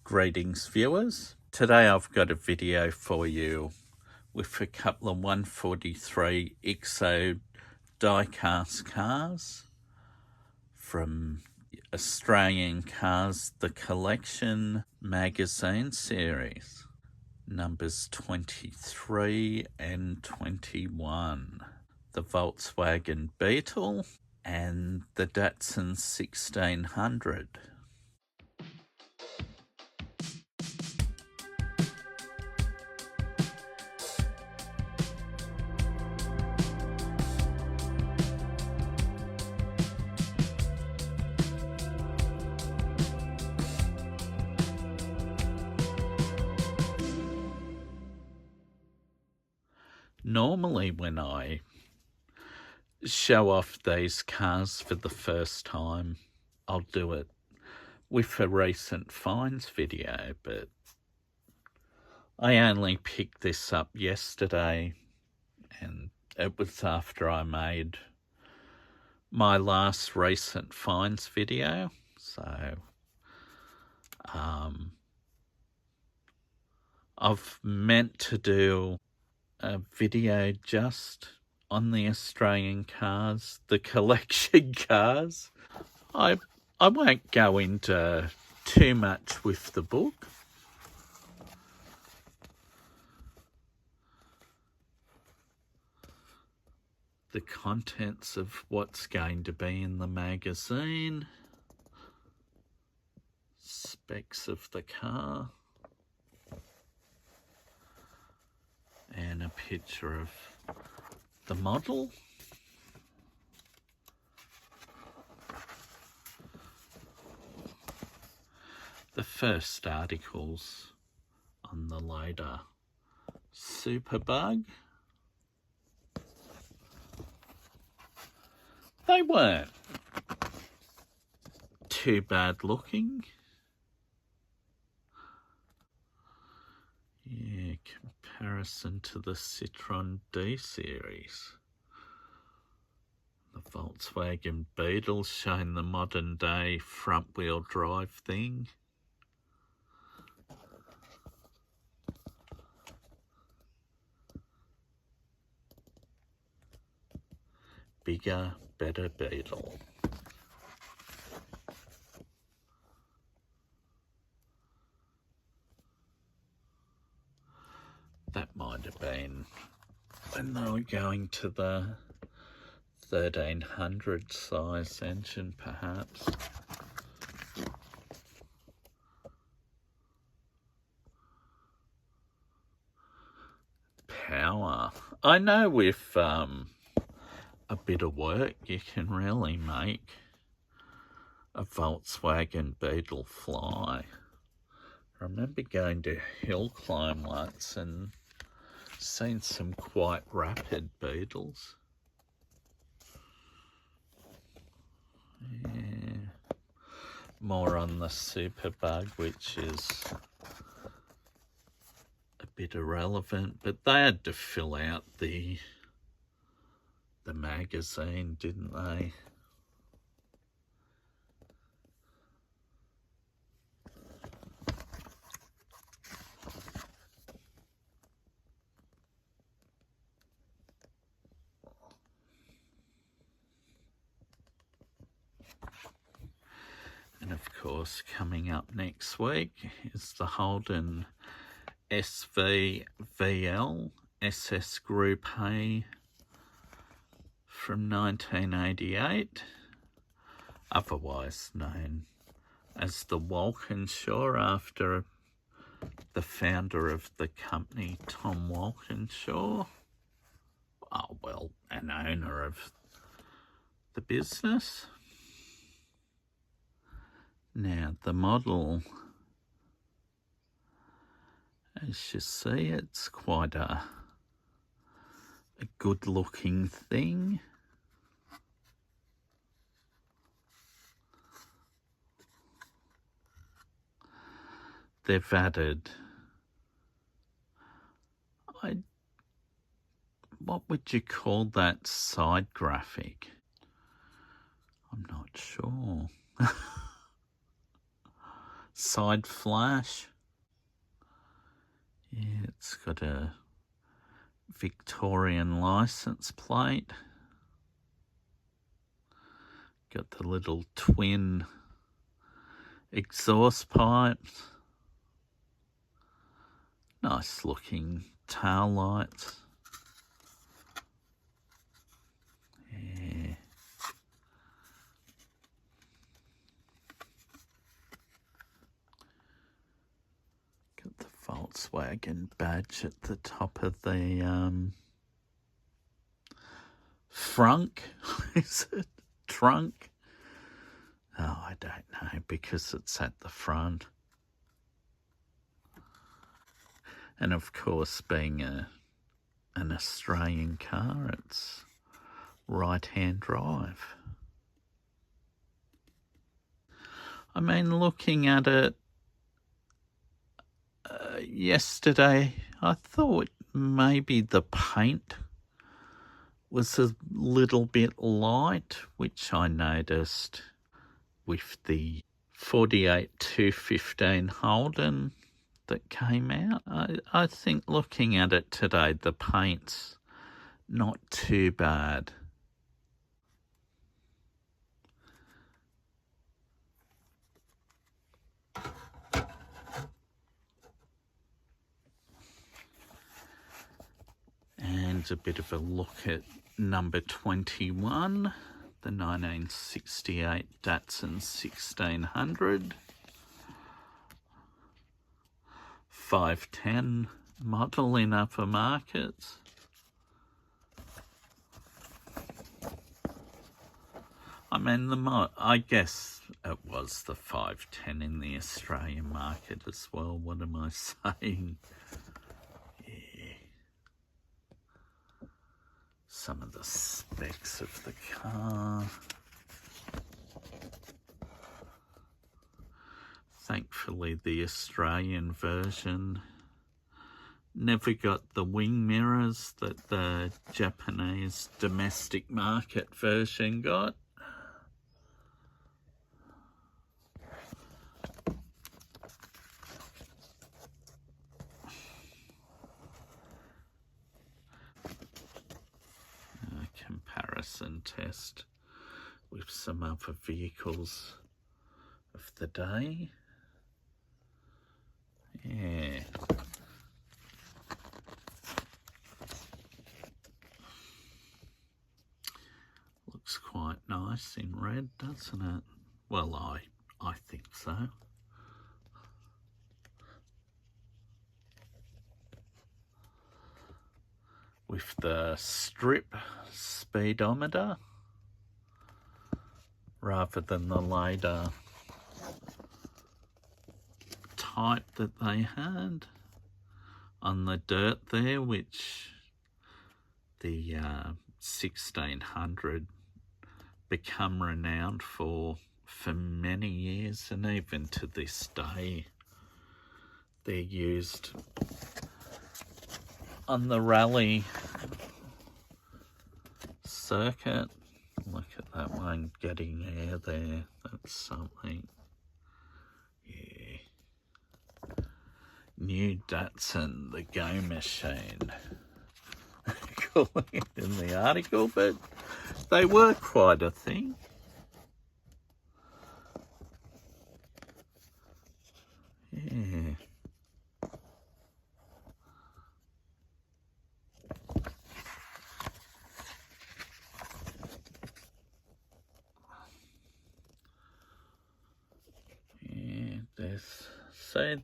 Greetings viewers. Today I've got a video for you with a couple of 143 XO diecast cars from Australian Cars, the Collection magazine series, numbers 23 and 21. The Volkswagen Beetle and the Datsun 1600. Normally when I show off these cars for the first time, I'll do it with a recent finds video, but I only picked this up yesterday and it was after I made my last recent finds video, so I've meant to do a video just on the Australian cars, the collection cars. I won't go into too much with the book. The contents of what's going to be in the magazine, specs of the car, and a picture of the model. The first articles on the later Superbug. They weren't too bad looking. Yeah, comparison to the Citroen D series. The Volkswagen Beetle showing the modern day front wheel drive thing. Bigger, better Beetle. That might have been when they were going to the 1300 size engine, perhaps. Power. I know with a bit of work you can really make a Volkswagen Beetle fly. I remember going to hill climb once and seen some quite rapid Beetles. Yeah. More on the Superbug, which is a bit irrelevant, but they had to fill out the magazine, didn't they? And of course, coming up next week is the Holden SVVL SS Group A from 1988, otherwise known as the Walkinshaw, after the founder of the company, Tom Walkinshaw. Oh, well, an owner of the business. Now, the model, as you see, it's quite a good-looking thing. They've added, what would you call that side graphic? I'm not sure. side flash. Yeah, it's got a Victorian license plate. Got the little twin exhaust pipes. Nice looking tail lights. Yeah. Got the Volkswagen badge at the top of the frunk. Is it trunk? Oh, I don't know, because it's at the front. And of course, being an Australian car, it's right-hand drive. I mean, looking at it yesterday, I thought maybe the paint was a little bit light, which I noticed with the 48-215 Holden that came out. I think looking at it today, the paint's not too bad. And a bit of a look at number 21, the 1968 Datsun 1600. 510 model in upper markets. I mean, I guess it was the 510 in the Australian market as well. What am I saying? Yeah. Some of the specs of the car. Thankfully, the Australian version never got the wing mirrors that the Japanese domestic market version got. A comparison test with some other vehicles of the day. Yeah. Looks quite nice in red, doesn't it? Well, I think so. With the strip speedometer rather than the later type that they had on the dirt there, which the 1600 become renowned for many years, and even to this day they're used on the rally circuit. Look at that one getting air there. That's something. Yeah. New Datsun, the Go Machine. Calling it in the article, but they were quite a thing. Yeah.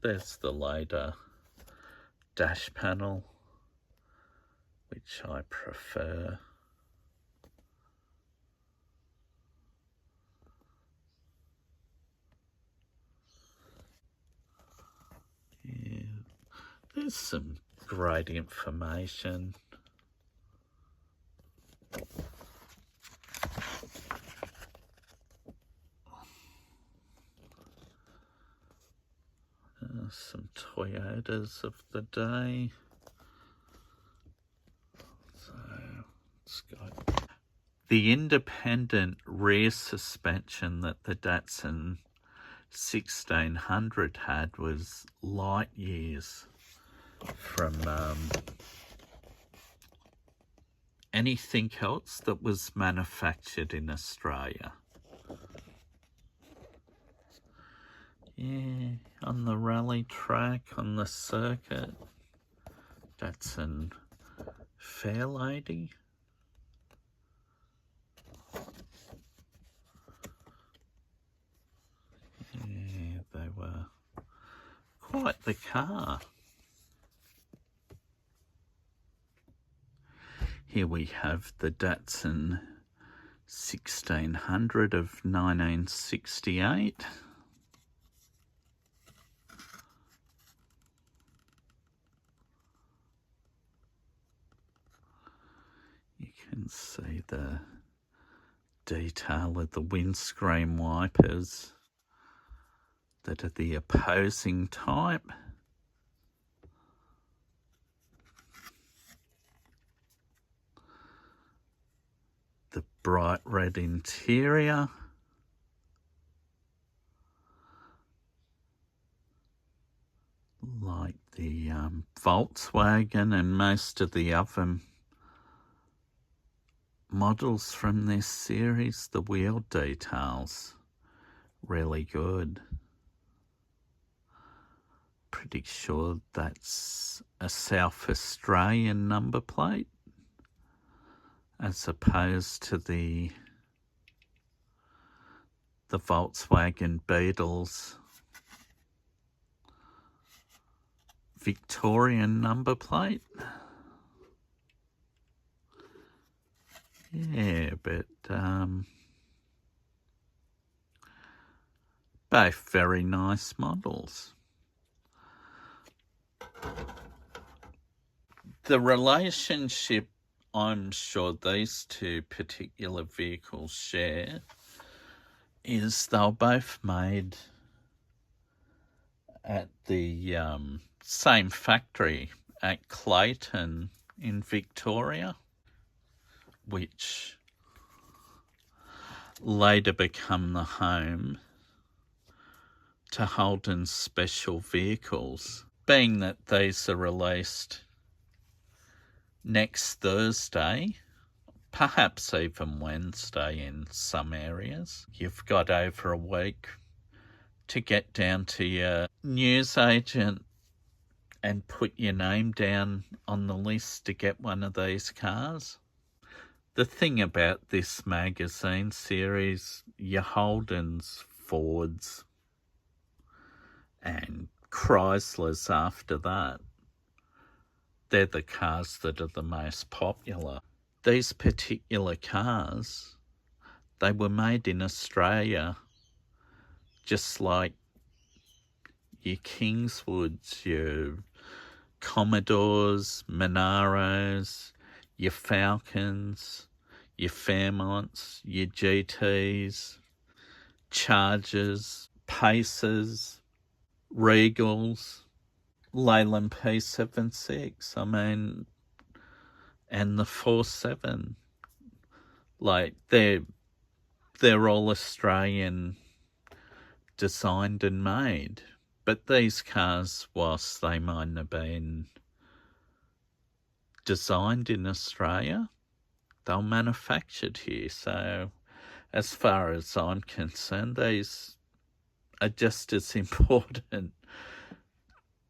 There's the later dash panel, which I prefer. Yeah, there's some great information. Some Toyotas of the day. So it's got the independent rear suspension that the Datsun 1600 had was light years from anything else that was manufactured in Australia. Yeah, on the rally track, on the circuit, Datsun Fairlady. Yeah, they were quite the car. Here we have the Datsun 1600 of 1968. You can see the detail of the windscreen wipers that are the opposing type. The bright red interior. Like the Volkswagen and most of the other models from this series, the wheel details really good. Pretty sure that's a South Australian number plate as opposed to the Volkswagen Beetle's Victorian number plate. Yeah, but both very nice models. The relationship I'm sure these two particular vehicles share is they're both made at the same factory at Clayton in Victoria, which later become the home to Holden's special vehicles. Being that these are released next Thursday, perhaps even Wednesday in some areas, you've got over a week to get down to your newsagent and put your name down on the list to get one of these cars. The thing about this magazine series, your Holdens, Fords, and Chryslers after that, they're the cars that are the most popular. These particular cars, they were made in Australia, just like your Kingswoods, your Commodores, Monaros, your Falcons, your Fairmonts, your GTs, Chargers, Pacers, Regals, Leyland P76, I mean, and the 47. Like, they're all Australian designed and made. But these cars, whilst they might have been designed in Australia, they're manufactured here. So as far as I'm concerned, these are just as important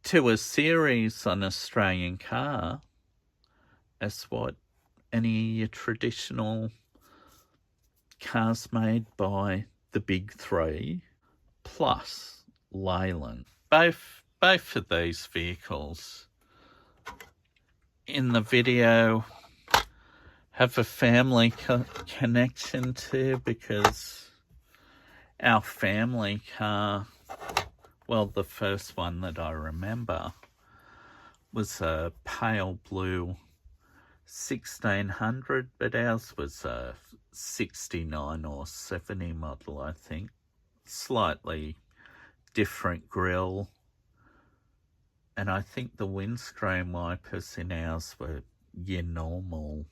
to a series on Australian car as what any of your traditional cars made by the big three, plus Leyland. Both of these vehicles in the video have a family connection to, because our family car, well, the first one that I remember was a pale blue 1600, but ours was a 69 or 70 model, I think. Slightly different grille, and I think the windscreen wipers in ours were your normal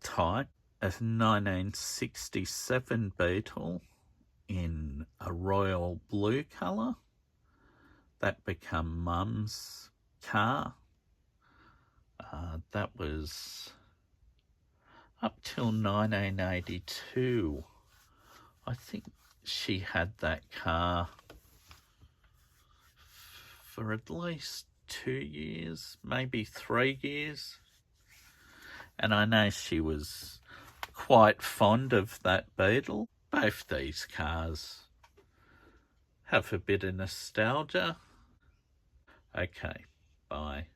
type. A 1967 Beetle in a royal blue colour. That became Mum's car. That was up till 1982. I think she had that car for at least 2 years, maybe 3 years. And I know she was quite fond of that Beetle. Both these cars have a bit of nostalgia. Okay, bye.